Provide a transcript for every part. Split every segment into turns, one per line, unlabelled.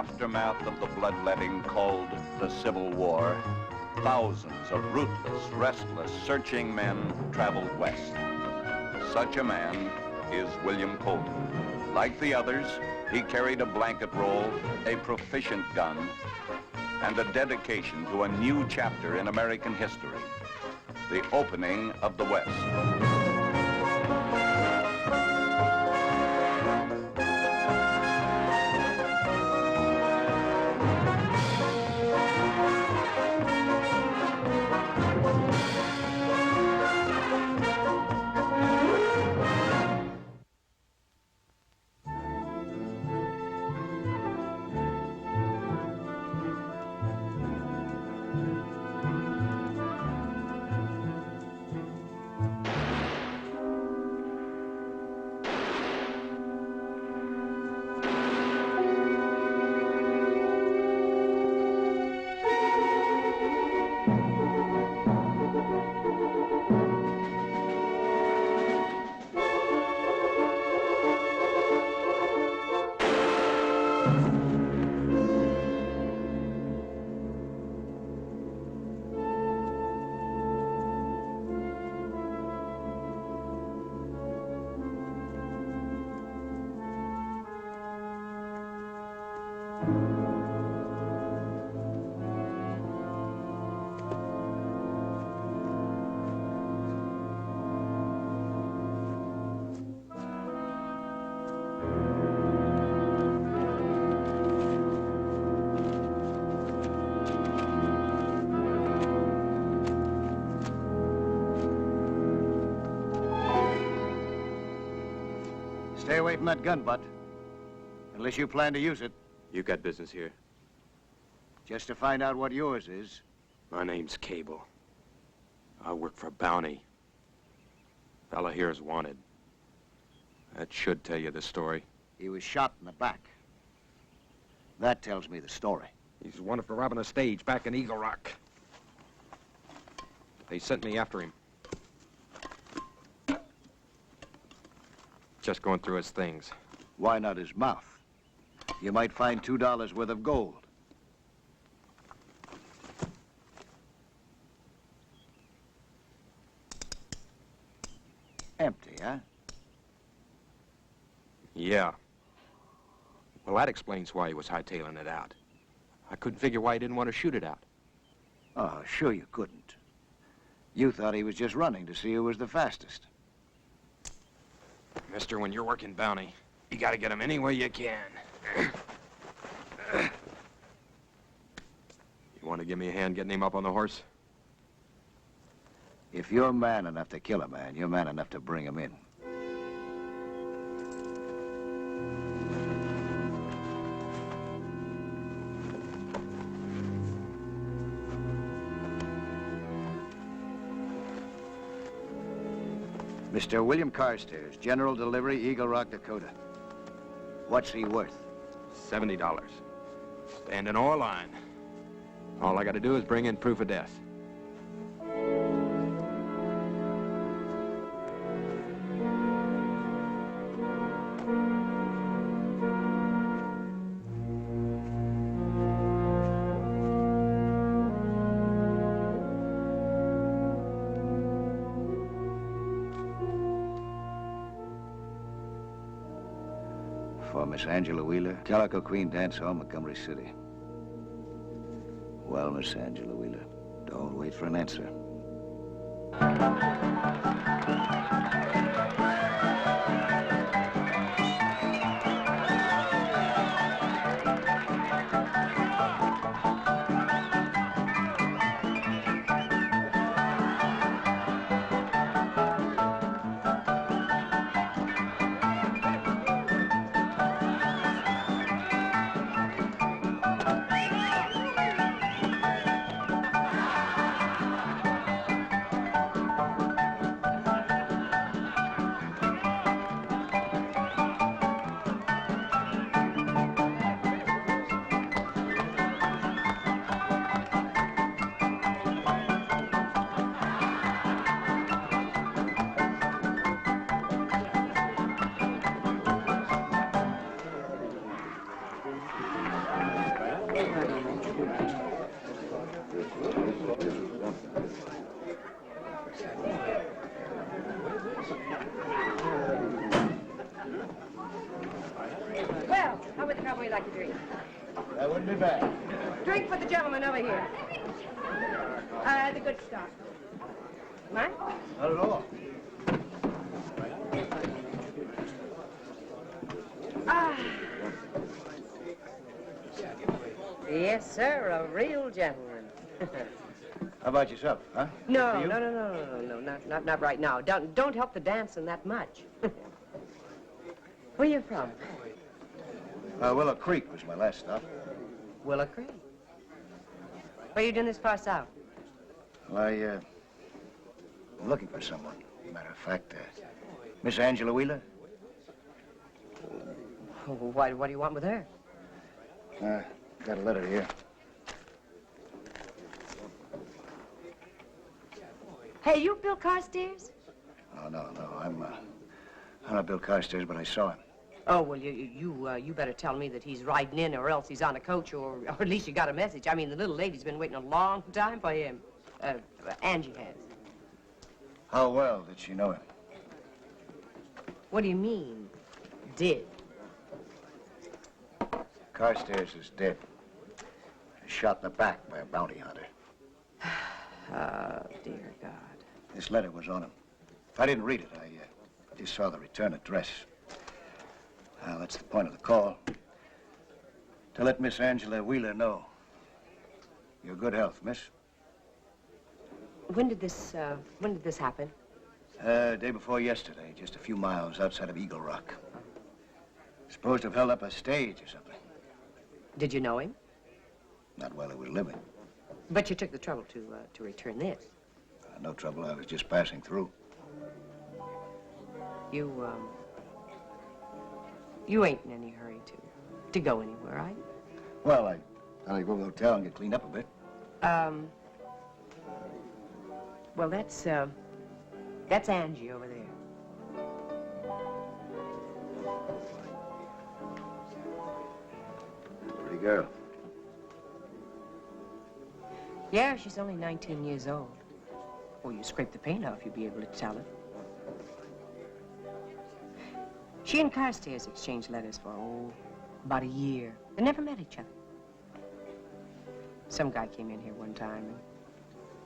aftermath of the bloodletting called the Civil War, thousands of ruthless, restless, searching men traveled west. Such a man is William Colton. Like the others, he carried a blanket roll, a proficient gun, and a dedication to a new chapter in American history, the opening of the West.
Stay away from that gun butt, unless you plan to use it.
You got business here?
Just to find out what yours is.
My name's Cable. I work for Bounty. Fella here is wanted. That should tell you the story.
He was shot in the back. That tells me the story.
He's wanted for robbing a stage back in Eagle Rock. They sent me after him. Just going through his things.
Why not his mouth? You might find $2 worth of gold. Empty, huh?
Yeah. Well, that explains why he was hightailing it out. I couldn't figure why he didn't want to shoot it out.
Oh, sure you couldn't. You thought he was just running to see who was the fastest.
Mister, when you're working Bounty, you gotta get him any way you can. You want to give me a hand getting him up on the horse?
If you're man enough to kill a man, you're man enough to bring him in. Mr. William Carstairs, General Delivery, Eagle Rock, Dakota. What's he worth?
$70. Stand in our line. All I gotta do is bring in proof of death.
For Miss Angela Wheeler, Galico Queen Dance Hall, Montgomery City. Well, Miss Angela Wheeler, don't wait for an answer.
Well, how would the cowboy like to drink?
That wouldn't be bad.
Drink for the gentleman over here. The good stuff. Mine?
Not at all.
Ah. Yes, sir, a real gentleman.
How about yourself, huh?
No,
For you?
no, not right now. Don't help the dancing that much. Where you from?
Willow Creek was my last stop.
Willow Creek. What are you doing this far south?
Well, I'm looking for someone. Matter of fact, Miss Angela Wheeler.
What do you want with her?
Got a letter here.
Hey, you Bill Carstairs?
Oh, no. I'm not Bill Carstairs, but I saw him.
Oh, well, you better tell me that he's riding in or else he's on a coach or at least you got a message. I mean, the little lady's been waiting a long time for him. Angie has.
How well did she know him?
What do you mean, did?
Carstairs is dead. Shot in the back by a bounty hunter.
Oh, dear God.
This letter was on him. If I didn't read it, I just saw the return address. Now, that's the point of the call. To let Miss Angela Wheeler know. Your good health, miss.
When did this happen?
Day before yesterday, just a few miles outside of Eagle Rock. Supposed to have held up a stage or something.
Did you know him?
Not while he was living.
But you took the trouble to return this.
No trouble, I was just passing through.
You ain't in any hurry to go anywhere, are you?
Well, I thought I'd go to the hotel and get cleaned up a bit.
Well, that's Angie over there.
Pretty girl.
Yeah, she's only 19 years old. Well, you scrape the paint off, you'll be able to tell it. She and Carstairs exchanged letters for, about a year. They never met each other. Some guy came in here one time and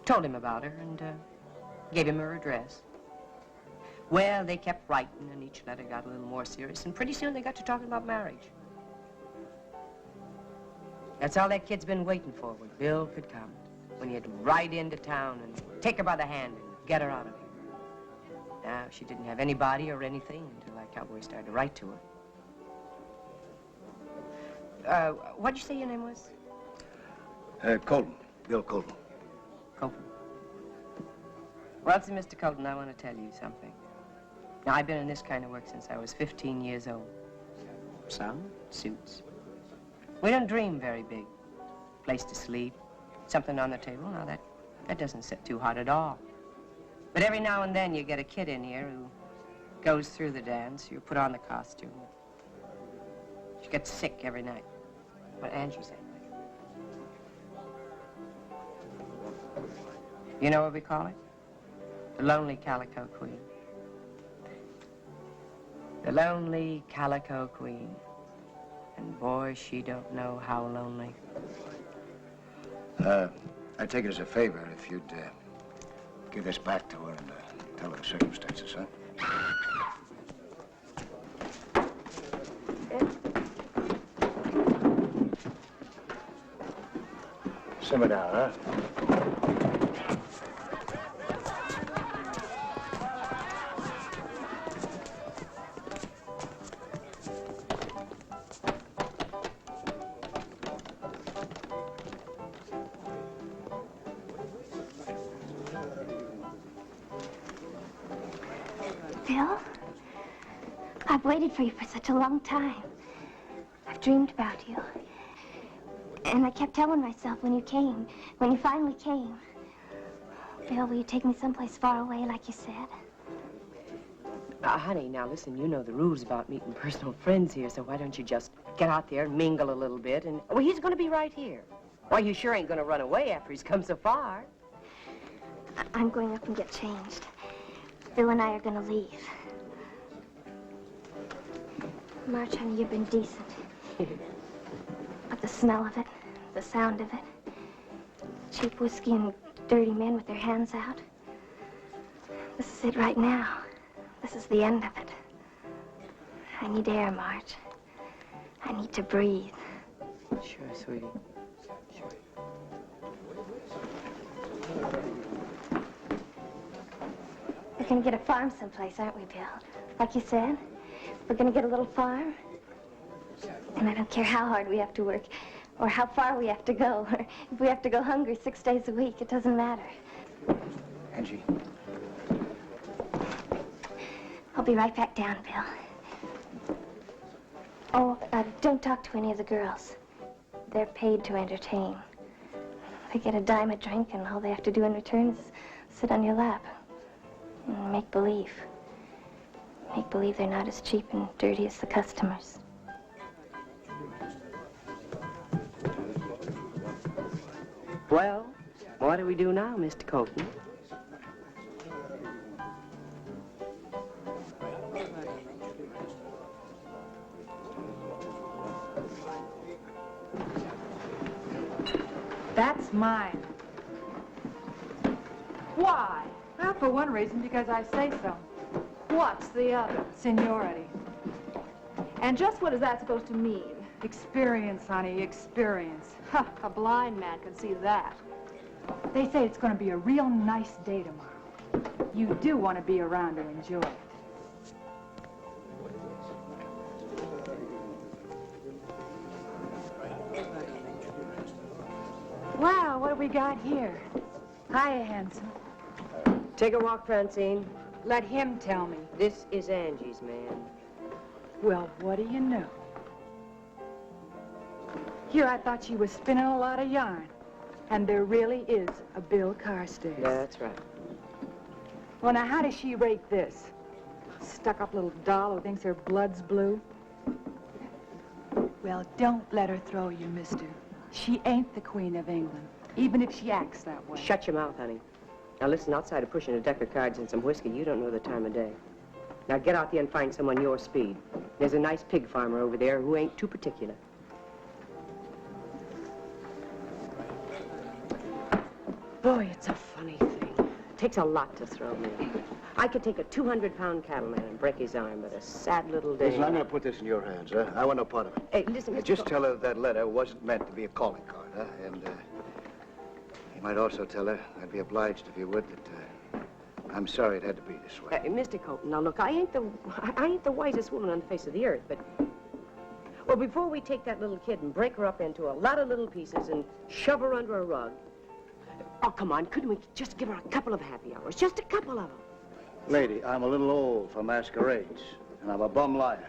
told him about her and gave him her address. Well, they kept writing, and each letter got a little more serious, and pretty soon they got to talking about marriage. That's all that kid's been waiting for, when Bill could come. When he'd ride into town and take her by the hand and get her out of here. Now, she didn't have anybody or anything until that cowboy started to write to her. What'd you say your name was?
Colton. Bill Colton.
Colton. Well, see, Mr. Colton, I want to tell you something. Now, I've been in this kind of work since I was 15 years old. Some suits. We don't dream very big. Place to sleep, something on the table. Now, that doesn't sit too hot at all. But every now and then you get a kid in here who goes through the dance. You put on the costume. She gets sick every night. Well, Angie's that way. You know what we call it? The lonely Calico Queen. The lonely Calico Queen. And boy, she don't know how lonely.
I'd take it as a favor if you'd give this back to her and tell her the circumstances, huh? Simmer down, huh?
Bill, I've waited for you for such a long time. I've dreamed about you. And I kept telling myself when you finally came, Bill, will you take me someplace far away like you said?
Honey, now listen, you know the rules about meeting personal friends here, so why don't you just get out there and mingle a little bit and... Well, he's going to be right here. Why, you sure ain't gonna run away after he's come so far.
I'm going up and get changed. Bill and I are gonna leave. March, honey, you've been decent. But the smell of it, the sound of it, cheap whiskey and dirty men with their hands out. This is it right now. This is the end of it. I need air, March. I need to breathe.
Sure, sweetie. Sure.
We're gonna get a farm someplace, aren't we, Bill? Like you said, we're gonna get a little farm. And I don't care how hard we have to work, or how far we have to go, or if we have to go hungry 6 days a week, it doesn't matter.
Angie.
I'll be right back down, Bill. Oh, don't talk to any of the girls. They're paid to entertain. They get a dime a drink, and all they have to do in return is sit on your lap and make believe. Make believe they're not as cheap and dirty as the customers.
Well, what do we do now, Mr. Colton?
That's mine. Why? Well, for one reason, because I say so. What's the other? Seniority. And just what is that supposed to mean? Experience, honey, experience. Ha, a blind man can see that. They say it's going to be a real nice day tomorrow. You do want to be around to enjoy it. Wow, what have we got here? Hiya, handsome.
Take a walk, Francine.
Let him tell me.
This is Angie's man.
Well, what do you know? Here, I thought she was spinning a lot of yarn. And there really is a Bill Carstairs.
Yeah, that's right.
Well, now, how does she rate this? Stuck-up little doll who thinks her blood's blue? Well, don't let her throw you, mister. She ain't the Queen of England, even if she acts that way.
Shut your mouth, honey. Now listen, outside of pushing a deck of cards and some whiskey, you don't know the time of day. Now get out there and find someone your speed. There's a nice pig farmer over there who ain't too particular. Boy, it's a funny thing. It takes a lot to throw me. I could take a 200-pound cattleman and break his arm, but a sad little day.
Listen, I'm going to put this in your hands, huh? I want no part of it.
Hey, listen, Mr.
Just tell her that letter wasn't meant to be a calling card, huh? And you might also tell her, I'd be obliged if you would, that I'm sorry it had to be this way.
Mr. Colton, now look, I ain't the wisest woman on the face of the earth, but... Well, before we take that little kid and break her up into a lot of little pieces and shove her under a rug... Oh, come on, couldn't we just give her a couple of happy hours? Just a couple of them.
Lady, I'm a little old for masquerades, and I'm a bum liar.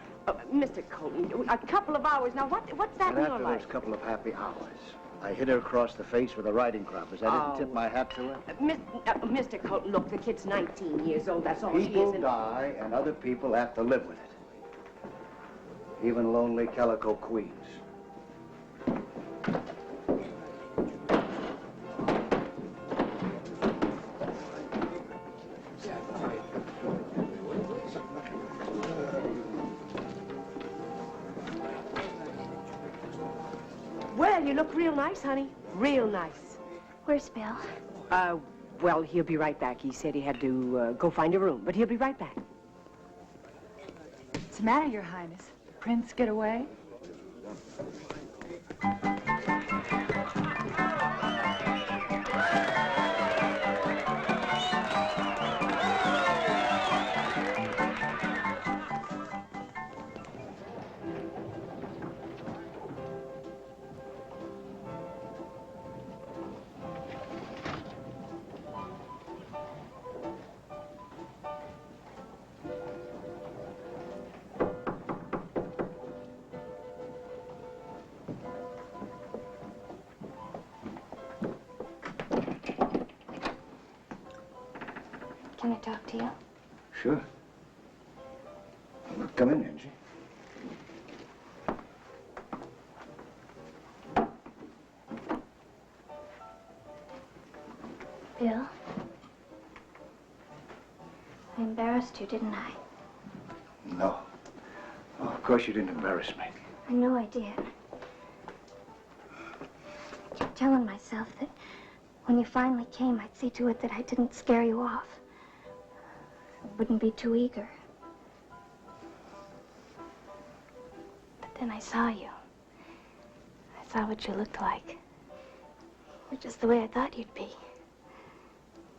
Mr. Colton, a couple of hours. Now, what's that
And
in your
after
life?
those couple of happy hours, I hit her across the face with a riding crop as I didn't tip my hat to her.
Mr. Colton, look, the kid's 19 years old. That's all she is.
People die, and other people have to live with it. Even lonely Calico queens.
Well, you look real nice, honey. Real nice.
Where's Bill?
Well, he'll be right back. He said he had to go find a room, but he'll be right back.
What's the matter, Your Highness? Prince get away?
Can I talk to you?
Sure. Come in, Angie.
Bill, I embarrassed you, didn't I?
No. Oh, of course you didn't embarrass me.
I know I did. I kept telling myself that when you finally came, I'd see to it that I didn't scare you off. I wouldn't be too eager. But then I saw you. I saw what you looked like. You're just the way I thought you'd be.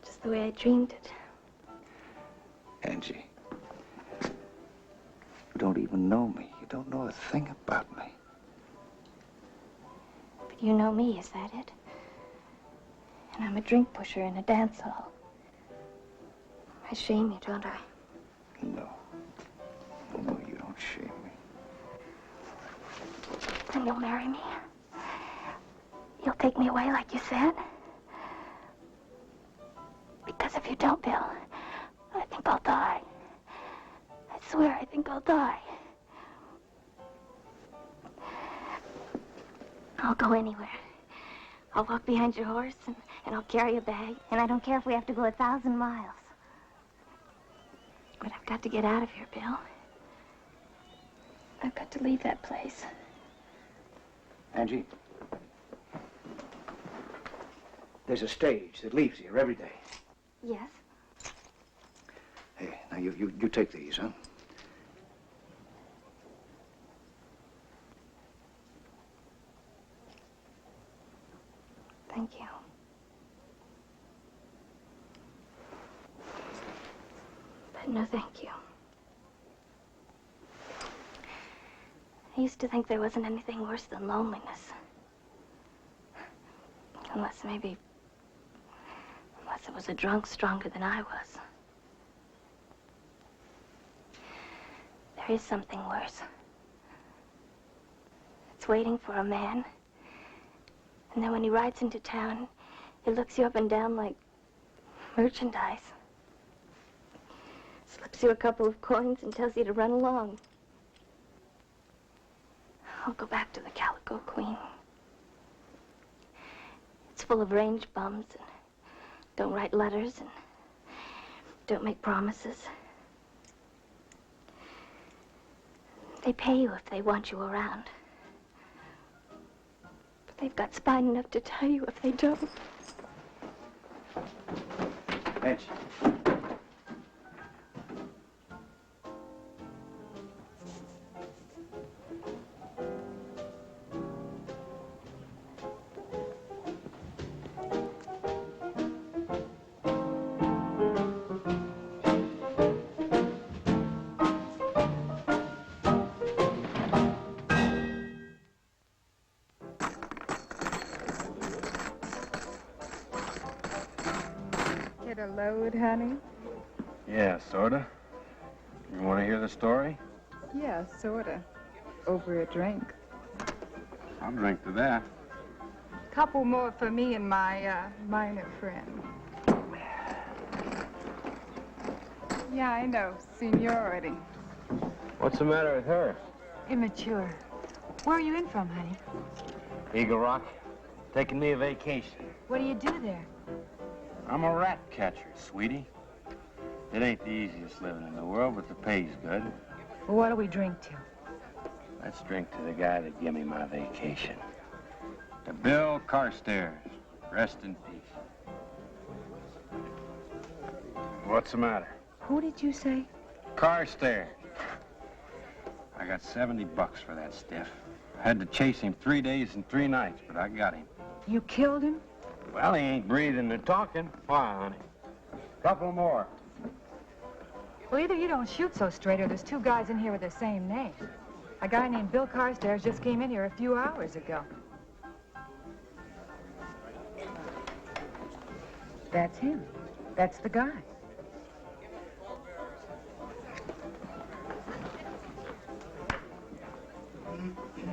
Just the way I dreamed it.
Angie, you don't even know me. You don't know a thing about me.
But you know me, is that it? And I'm a drink pusher in a dance hall. I shame you, don't I?
No. No, you don't shame me.
Then you'll marry me? You'll take me away like you said? Because if you don't, Bill, I think I'll die. I swear I think I'll die. I'll go anywhere. I'll walk behind your horse and I'll carry a bag. And I don't care if we have to go 1,000 miles. But I've got to get out of here, Bill. I've got to leave that place.
Angie, there's a stage that leaves here every day.
Yes?
Hey, now you take these, huh?
Thank you. But no, thank you. I used to think there wasn't anything worse than loneliness. Unless it was a drunk stronger than I was. There is something worse. It's waiting for a man. And then when he rides into town, he looks you up and down like merchandise. Slips you a couple of coins and tells you to run along. I'll go back to the Calico Queen. It's full of range bums and don't write letters and don't make promises. They pay you if they want you around. But they've got spine enough to tell you if they don't.
Angie.
Get a load, honey?
Yeah, sorta. You want to hear the story?
Yeah, sorta. Over a drink.
I'll drink to that.
Couple more for me and my minor friend. Yeah, I know. Seniority.
What's the matter with her?
Immature. Where are you in from, honey?
Eagle Rock. Taking me a vacation.
What do you do there?
I'm a rat catcher, sweetie. It ain't the easiest living in the world, but the pay's good.
Well, what do we drink to?
Let's drink to the guy that gave me my vacation. To Bill Carstairs. Rest in peace. What's the matter?
Who did you say?
Carstairs. I got $70 for that stiff. I had to chase him 3 days and 3 nights, but I got him.
You killed him?
Well, he ain't breathing or talking. Why, honey? Couple more.
Well, either you don't shoot so straight or there's 2 guys in here with the same name. A guy named Bill Carstairs just came in here a few hours ago. That's him. That's the guy.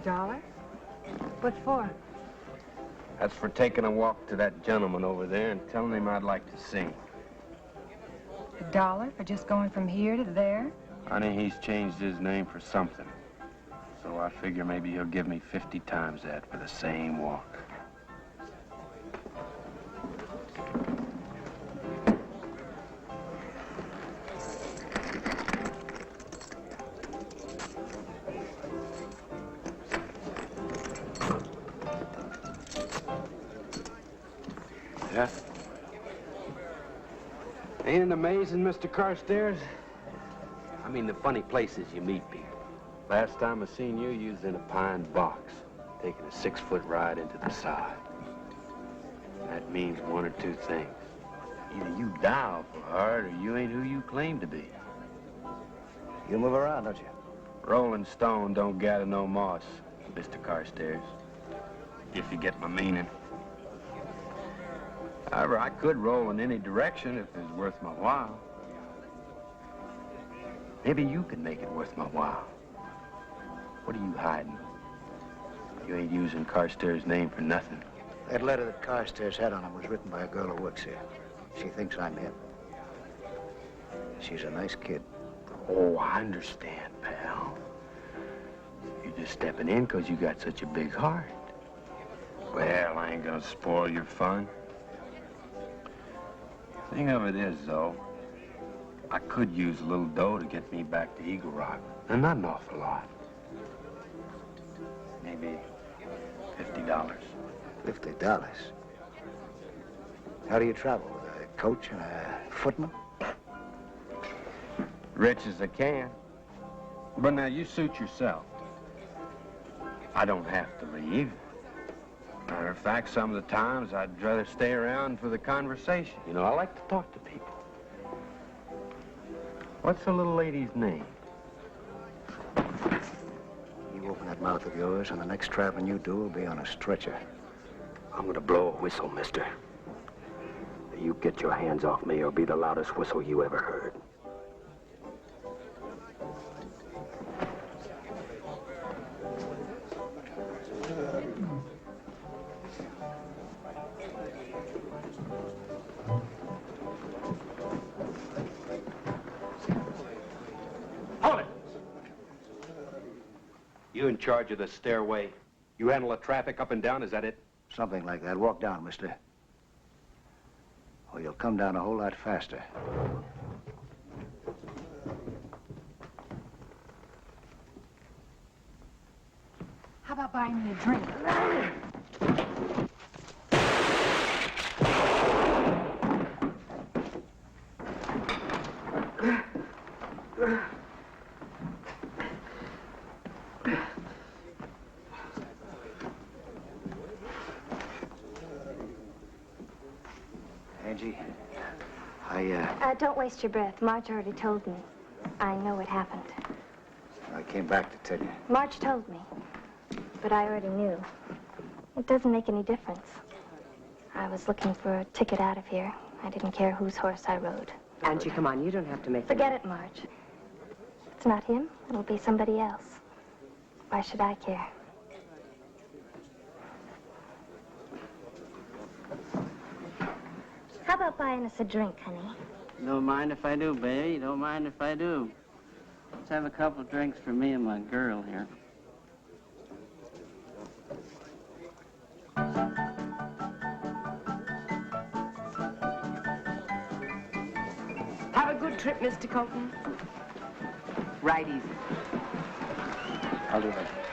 $1? What for?
That's for taking a walk to that gentleman over there and telling him I'd like to sing.
$1 for just going from here to there?
Honey, he's changed his name for something. So I figure maybe he'll give me 50 times that for the same walk. Ain't it amazing, Mr. Carstairs? I mean, the funny places you meet people. Last time I seen you, you was in a pine box, taking a 6-foot ride into the side. That means one or two things. Either you die awful hard, or you ain't who you claim to be.
You move around, don't you?
Rolling stone don't gather no moss, Mr. Carstairs. If you get my meaning. However, I could roll in any direction if it was worth my while. Maybe you could make it worth my while. What are you hiding? You ain't using Carstairs' name for nothing.
That letter that Carstairs had on him was written by a girl who works here. She thinks I'm him. She's a nice kid.
Oh, I understand, pal. You're just stepping in because you got such a big heart. Well, I ain't gonna spoil your fun. Thing of it is, though, I could use a little dough to get me back to Eagle Rock. And not an awful lot. Maybe $50.
$50? How do you travel? With a coach and a footman?
Rich as I can. But now, you suit yourself. I don't have to leave. Matter of fact, some of the times I'd rather stay around for the conversation. You know, I like to talk to people. What's the little lady's name?
You open that mouth of yours, and the next traveling you do will be on a stretcher.
I'm gonna blow a whistle, mister. You get your hands off me, or be the loudest whistle you ever heard. Hold it! You in charge of the stairway? You handle the traffic up and down, is that it?
Something like that. Walk down, mister. Or you'll come down a whole lot faster.
How about buying me a drink?
Angie,
Don't waste your breath. Marge already told me. I know what happened.
I came back to tell you.
Marge told me, but I already knew. It doesn't make any difference. I was looking for a ticket out of here. I didn't care whose horse I rode.
Angie, come on, you don't have to make
Forget it, Marge. It's not him. It'll be somebody else. Why should I care? How about buying us a drink, honey?
Don't mind if I do, baby. Don't mind if I do. Let's have a couple of drinks for me and my girl here.
Have a good trip, Mr. Colton. Ride easy.
I'll do that.